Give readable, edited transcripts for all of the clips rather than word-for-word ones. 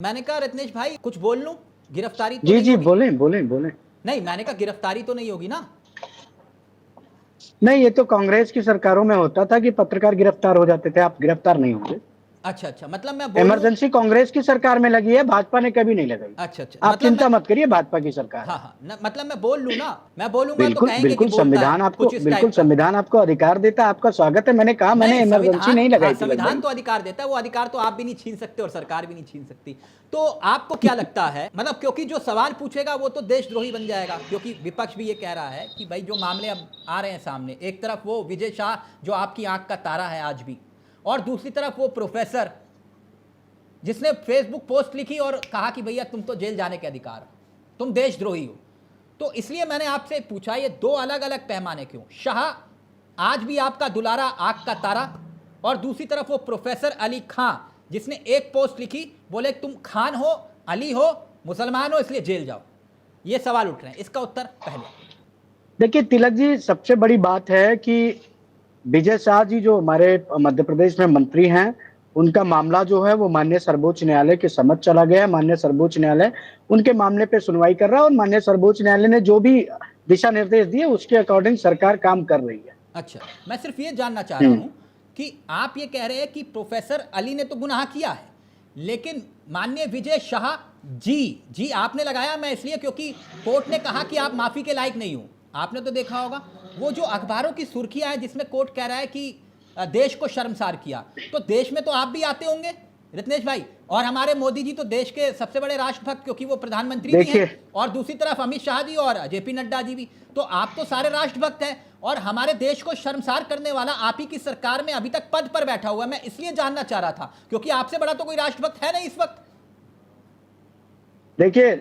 मैंने कहा रत्नेश भाई कुछ बोल लूं, गिरफ्तारी तो जी नहीं जी होगी? बोलें बोलें बोलें। नहीं, मैंने कहा गिरफ्तारी तो नहीं होगी ना? नहीं, ये तो कांग्रेस की सरकारों में होता था कि पत्रकार गिरफ्तार हो जाते थे, आप गिरफ्तार नहीं होंगे। अच्छा अच्छा, मतलब मैं बोलूं। इमरजेंसी कांग्रेस की सरकार में लगी है, भाजपा ने कभी नहीं लगाई। अच्छा अच्छा, आप मतलब मैं, चिंता मत करिए, भाजपा की सरकार है। हाँ हाँ मतलब मैं बोल लूं ना, मैं बोलूंगा तो बिल्कुल कहेंगे कि बिल्कुल, बोलता है, संविधान आपको कुछ इस बिल्कुल टाइप का। संविधान आपको अधिकार देता है, आपका स्वागत है। मैंने कहा, मैंने नहीं, इमरजेंसी संविधान, नहीं हाँ लगाई तिलक संविधान भाई। तो अधिकार देता है, वो अधिकार तो आप भी नहीं छीन सकते और सरकार भी नहीं छीन सकती। तो आपको क्या लगता है, मतलब क्योंकि जो सवाल पूछेगा वो तो देशद्रोही बन जाएगा, क्योंकि विपक्ष भी ये कह रहा है कि भाई जो मामले अब आ रहे हैं सामने, एक तरफ वो विजय शाह जो आपकी आंख का तारा है आज भी, और दूसरी तरफ वो प्रोफेसर जिसने फेसबुक पोस्ट लिखी और कहा कि भैया तुम तो जेल जाने के अधिकार हो, तुम देशद्रोही हो। तो इसलिए मैंने आपसे पूछा ये दो अलग अलग पैमाने क्यों? शाह आज भी आपका दुलारा आंख का तारा, और दूसरी तरफ वो प्रोफेसर अली खां जिसने एक पोस्ट लिखी, बोले तुम खान हो, अली हो, मुसलमान हो, इसलिए जेल जाओ। ये सवाल उठ रहे हैं, इसका उत्तर पहले। देखिए तिलक जी, सबसे बड़ी बात है कि विजय शाह जी जो हमारे मध्य प्रदेश में मंत्री हैं, उनका मामला जो है वो माननीय सर्वोच्च न्यायालय के समक्ष चला गया है। माननीय सर्वोच्च न्यायालय उनके मामले पे सुनवाई कर रहा है और माननीय सर्वोच्च न्यायालय ने जो भी दिशा निर्देश दिए उसके अकॉर्डिंग सरकार काम कर रही है। अच्छा, मैं सिर्फ ये जानना चाह रहा हम्म। हूं कि आप ये कह रहे हैं कि प्रोफेसर अली ने तो गुनाह किया है, लेकिन माननीय विजय शाह जी, जी आपने लगाया, मैं इसलिए क्योंकि कोर्ट ने कहा कि आप माफी के लायक नहीं हो। आपने तो देखा होगा वो जो अखबारों की सुर्खियां हैं जिसमें कोर्ट कह रहा है कि देश को शर्मसार किया, तो देश में तो आप भी आते होंगे रत्नेश भाई, और हमारे मोदी जी तो देश के सबसे बड़े राष्ट्रभक्त, क्योंकि वो प्रधानमंत्री भी हैं, देखिए, और दूसरी तरफ अमित शाह जी और जेपी नड्डा जी भी, तो आप तो सारे राष्ट्रभक्त हैं, और हमारे देश को शर्मसार करने वाला आप ही की सरकार में अभी तक पद पर बैठा हुआ है। मैं इसलिए जानना चाह रहा था क्योंकि आपसे बड़ा तो कोई राष्ट्रभक्त है नहीं इस वक्त। देखिए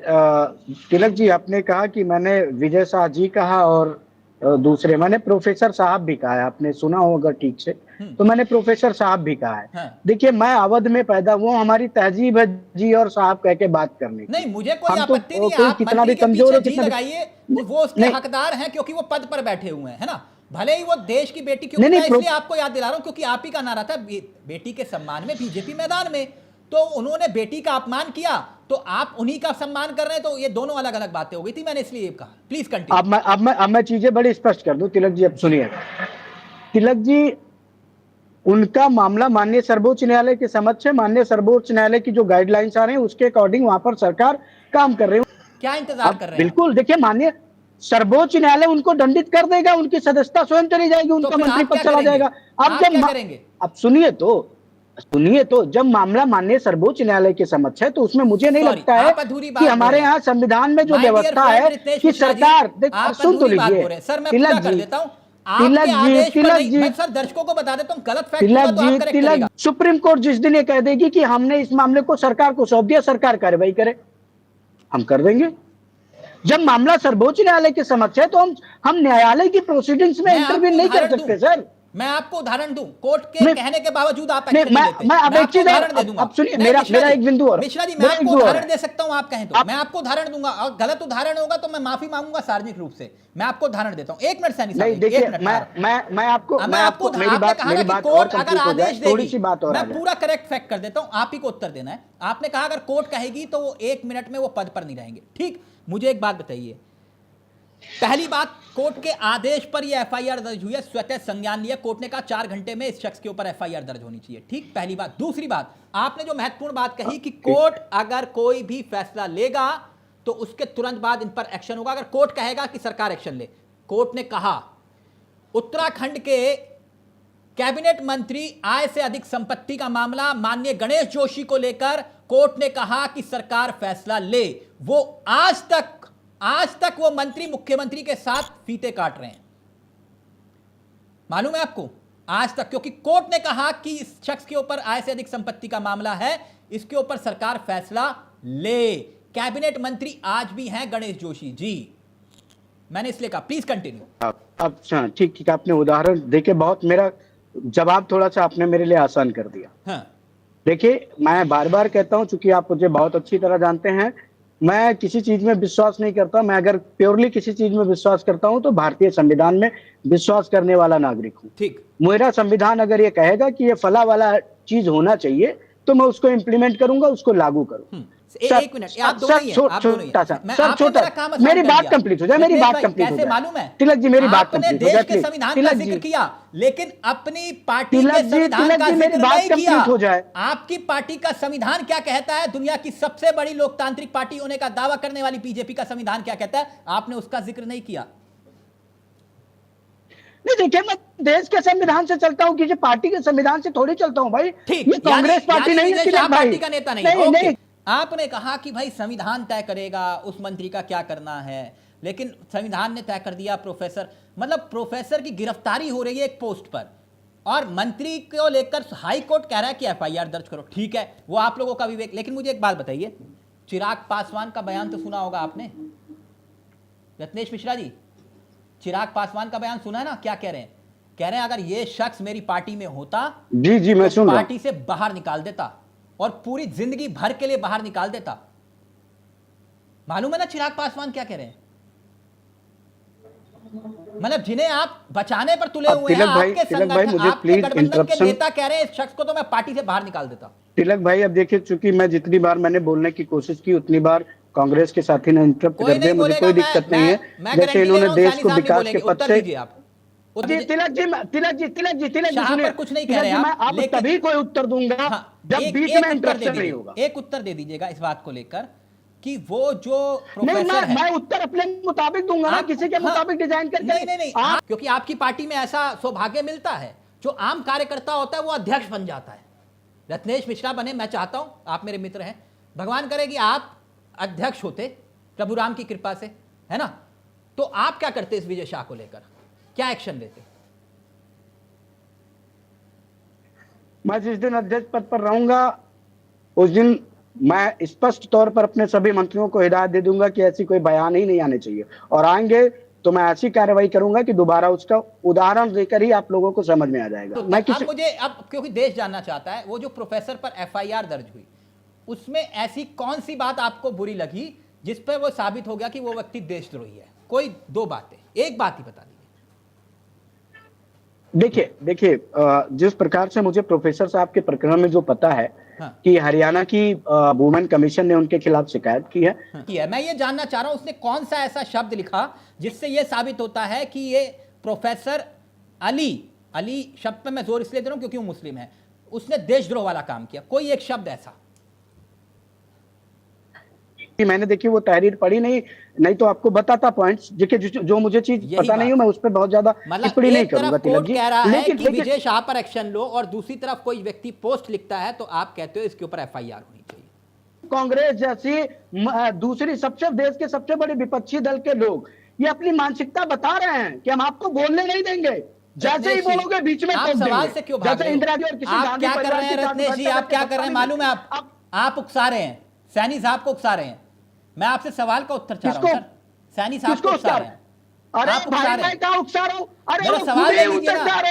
तिलक जी, आपने कहा कि मैंने विजय शाह जी कहा और दूसरे मैंने प्रोफेसर साहब भी कहा है, आपने सुना होगा ठीक से, तो मैंने प्रोफेसर साहब भी कहा है। हाँ। देखिए, मैं अवध में पैदा हुआ, हमारी तहजीब है जी और साहब कह के बात करने की। नहीं, मुझे कोई हम तो आपत्ति नहीं है, कोई आप कितना मंत्री भी के कमजोर पीछे हो, जी कितना भी लगाइए, वो उसके नहीं हकदार हैं क्योंकि वो पद पर बैठे हुए हैं, है ना? भले ही वो देश की बेटी, क्योंकि नहीं नहीं मैं प्रो, इसलिए आपको याद दिला रहा हूं क्योंकि आप ही का नारा था बेटी के सम्मान में बीजेपी मैदान में, तो उन्होंने बेटी का अपमान किया, तो आप उन्हीं का सम्मान कर रहे हैं, तो ये दोनों अलग अलग बातें हो गई थी, मैंने इसलिए कहा। Please continue. अब मैं चीजें बड़ी स्पष्ट कर दूं तिलक जी, अब जी सुनिए। तिलक जी, उनका मामला माननीय सर्वोच्च न्यायालय के समक्ष है। माननीय सर्वोच्च न्यायालय की जो गाइडलाइंस आ रहे हैं उसके अकॉर्डिंग वहां पर सरकार काम कर रही है। क्या इंतजार अब कर रहे हैं आप? बिल्कुल देखिए, माननीय सर्वोच्च न्यायालय उनको दंडित कर देगा, उनकी सदस्यता स्वयं चली जाएगी, तो उनका फिर मंत्री आप पद क्या चला करेंगे? जाएगा। अब आप क्या करेंगे? अब सुनिए तो जब मामला माननीय सर्वोच्च न्यायालय के समक्ष है तो उसमें मुझे नहीं सॉरी, लगता है आप अधूरी कि बात बोल हमारे रहे हैं। यहाँ संविधान में जो माय डियर व्यवस्था फ्रेंड है रितेश कि मिश्रा जी, सरकार आप सुन तो अधूरी बात लीजिए। बोल रहे हैं सर, मैं तिलक पूरा कर जी, देता हूं। आपके आदेश पर तिलक नहीं, जी, मैं सर दर्शकों को बता देता हूं, गलत फैक्ट होगा तिलक तो जी, आप करेक्ट करेगा। सुप्रीम कोर्ट जिस दिन ये कह देगी कि हमने इस मामले को सरकार को सौंप दिया, सरकार कार्रवाई करे, हम कर देंगे। जब मामला सर्वोच्च न्यायालय के समक्ष है तो हम न्यायालय की प्रोसीडिंग्स में मैं इंटरव्यू आपको नहीं कर उदाहरण दूं, सकते सर। मैं आपको उदाहरण दूं, कोर्ट के नहीं कहने के बावजूद आप नहीं, एक्शन नहीं लेते, मैं अब मैं एक आपको चीज और, उदाहरण दे दूंगा। अब सुनिए, नहीं मिश्रा मेरा जी, एक बिंदु और, मिश्रा जी मैं मेरा एक आपको बिंदु और उदाहरण है। दे सकता हूं, आप कहें तो आप मैं आपको उदाहरण दूंगा, और गलत उदाहरण होगा तो मैं माफी मांगूंगा सार्वजनिक रूप से। मैं आपको उदाहरण देता हूं, एक मिनट सैनी साहब, नहीं, एक देखिए, मिनट, मैं आ रहा हूं। मैं मैं आपको, मेरी आपने कहा ना मेरी कि बात और कोर्ट अगर कंप्लीट हो जाए, आदेश थोड़ी देगी, सी बात और मैं आ जाए। पूरा करेक्ट फैक्ट कर देता हूं, आप ही को उत्तर देना है। आपने कहा अगर कोर्ट कहेगी तो वो 1 मिनट में वो पद पर नहीं रहेंगे। ठीक, मुझे एक बात बताइए, पहली बात, कोर्ट के आदेश पर यह एफआईआर दर्ज हुई है, स्वतः संज्ञान लिया कोर्ट ने, कहा 4 घंटे में इस शख्स के ऊपर एफआईआर दर्ज होनी चाहिए। ठीक, पहली बात। दूसरी बात, आपने जो महत्वपूर्ण बात कही कि कोर्ट अगर कोई भी फैसला लेगा तो उसके तुरंत बाद इन पर एक्शन होगा, अगर कोर्ट कहेगा कि सरकार एक्शन ले। कोर्ट ने कहा उत्तराखंड के कैबिनेट मंत्री आय से अधिक संपत्ति का मामला माननीय गणेश जोशी को लेकर कोर्ट ने कहा कि सरकार फैसला ले। वो आज तक वो मंत्री मुख्यमंत्री के साथ फीते काट रहे हैं, मालूम है आपको? आज तक, क्योंकि कोर्ट ने कहा कि इस शख्स के ऊपर आय से अधिक संपत्ति का मामला है, इसके ऊपर सरकार फैसला ले। कैबिनेट मंत्री आज भी हैं गणेश जोशी जी, मैंने इसलिए कहा। Please continue. अब ठीक ठीक, आपने उदाहरण देके बहुत, मेरा जवाब थोड़ा सा आपने मेरे लिए आसान कर दिया। हाँ। देखिए, मैं बार बार कहता हूं, चूंकि आप मुझे बहुत अच्छी तरह जानते हैं, मैं किसी चीज में विश्वास नहीं करता। मैं अगर प्योरली किसी चीज में विश्वास करता हूं तो भारतीय संविधान में विश्वास करने वाला नागरिक हूं। ठीक, मेरा संविधान अगर ये कहेगा कि ये फला वाला चीज होना चाहिए तो मैं उसको इंप्लीमेंट करूंगा, उसको लागू करूंगा। एक मिनट, आप दोनों ही हैं, आप दोनों ही हैं। सर छोटा, मेरी बात कंप्लीट हो जाए, मेरी बात कंप्लीट हो जाए। कैसे मालूम है तिलक जी मेरी बात आपने कंप्लीट हो देश जाए के संविधान का जिक्र किया लेकिन अपनी पार्टी के संविधान का जिक्र नहीं किया। हो जाए। आपकी पार्टी का संविधान क्या कहता है? दुनिया की सबसे बड़ी लोकतांत्रिक पार्टी होने का दावा करने वाली बीजेपी का संविधान क्या कहता है? आपने उसका जिक्र नहीं किया। नहीं देखिए, मैं देश के संविधान से चलता हूं, किसी पार्टी के संविधान से थोड़ी चलता हूं भाई। ठीक, ये कांग्रेस पार्टी नहीं है, आप पार्टी का नेता नहीं है। नहीं। आपने कहा कि भाई संविधान तय करेगा उस मंत्री का क्या करना है, लेकिन संविधान ने तय कर दिया प्रोफेसर, मतलब प्रोफेसर की गिरफ्तारी हो रही है एक पोस्ट पर और मंत्री को लेकर हाई कोर्ट कह रहा है कि एफआईआर दर्ज करो। ठीक है, वो आप लोगों का विवेक। लेकिन मुझे एक बात बताइए, चिराग पासवान का बयान तो सुना होगा आपने, रत्नेश मिश्रा जी, चिराग पासवान का बयान सुना है ना? क्या कह रहे हैं? कह रहे हैं अगर ये शख्स मेरी पार्टी में होता जी मैं सुन रहा हूं, पार्टी से बाहर निकाल देता और पूरी जिंदगी भर के लिए बाहर निकाल देता। मालूम है ना चिराग पासवान क्या कह रहे हैं? मतलब जिन्हें आप बचाने पर तुले हुए हैं, आपके संगठन, आपके गठबंधन के नेता कह रहे हैं इस शख्स को तो मैं पार्टी से बाहर निकाल देता। तिलक भाई अब देखिए, चूंकि मैं जितनी बार मैंने बोलने की कोशिश की उतनी बार कांग्रेस के साथी ने इंटरप्ट कर दिया। मुझे कोई दिक्कत नहीं है, जैसे इन्होंने देश को विकास के पथ से। तिलक जी सुनिए, कुछ नहीं कह रहे आप तभी कोई उत्तर दूंगा जब बीच में इंटरप्शन नहीं होगा। एक उत्तर दे दीजिएगा इस बात को लेकर कि वो जो प्रोफेसर है, मैं उत्तर अपने मुताबिक दूंगा ना, किसी के मुताबिक डिजाइन करके नहीं, क्योंकि आपकी पार्टी में ऐसा सौभाग्य मिलता है, जो आम कार्यकर्ता होता है वो अध्यक्ष बन जाता है। रत्नेश मिश्रा बने, मैं चाहता हूं, आप मेरे मित्र हैं, भगवान करे कि आप अध्यक्ष होते प्रभु राम की कृपा से, है ना? तो आप क्या करते इस विजय शाह को लेकर, क्या एक्शन लेते? मैं जिस दिन अध्यक्ष पद पर रहूंगा उस दिन मैं स्पष्ट तौर पर अपने सभी मंत्रियों को हिदायत दे दूंगा कि ऐसी कोई बयान ही नहीं आने चाहिए, और आएंगे तो मैं ऐसी कार्रवाई करूंगा कि दोबारा उसका उदाहरण देकर ही आप लोगों को समझ में आ जाएगा। तो मैं अब मुझे अब क्योंकि देश जानना चाहता है, वो जो प्रोफेसर पर एफआईआर दर्ज हुई उसमें ऐसी कौन सी बात आपको बुरी लगी जिस पर वो साबित हो गया कि वो व्यक्ति देशद्रोही है? कोई दो बातें, एक बात ही बता दीजिए। देखिए जिस प्रकार से मुझे प्रोफेसर साहब के प्रकरण में जो पता है, हाँ, कि हरियाणा की वुमेन कमीशन ने उनके खिलाफ शिकायत की है। हाँ, मैं ये जानना चाह रहा हूं उसने कौन सा ऐसा शब्द लिखा जिससे ये साबित होता है कि ये प्रोफेसर अली शब्द पे मैं जोर इसलिए दे रहा हूं क्योंकि वो मुस्लिम है, उसने देशद्रोह वाला काम किया, कोई एक शब्द ऐसा? कि मैंने देखी वो तहरीर पढ़ी नहीं तो आपको बताता पॉइंट्स, जो मुझे चीज पता नहीं है मैं उस पर बहुत ज्यादा टिप्पणी नहीं करूंगा। कोर्ट कह रहा है कि विजय शाह पर एक्शन लो और दूसरी तरफ कोई व्यक्ति पोस्ट लिखता है तो आप कहते हो इसके ऊपर एफआईआर होनी चाहिए। कांग्रेस जैसी दूसरी देश के सबसे बड़े विपक्षी दल के लोग ये अपनी मानसिकता बता रहे हैं कि हम आपको बोलने नहीं देंगे, जैसे ही बोलोगे बीच में आप सवाल से क्यों भाग रहे हो? आप क्या कर रहे हैं रत्नेश जी, आप क्या कर रहे हैं मालूम है? आप उकसा रहे हैं, सैनी साहब को उकसा रहे हैं। मैं आपसे सवाल का उत्तर चाह रहा हूं सर, सैनी साहब को उकसा रहे हैं। अरे भाई मैं क्या उकसा रहा हूं? अरे मेरा सवाल ले लीजिए ना,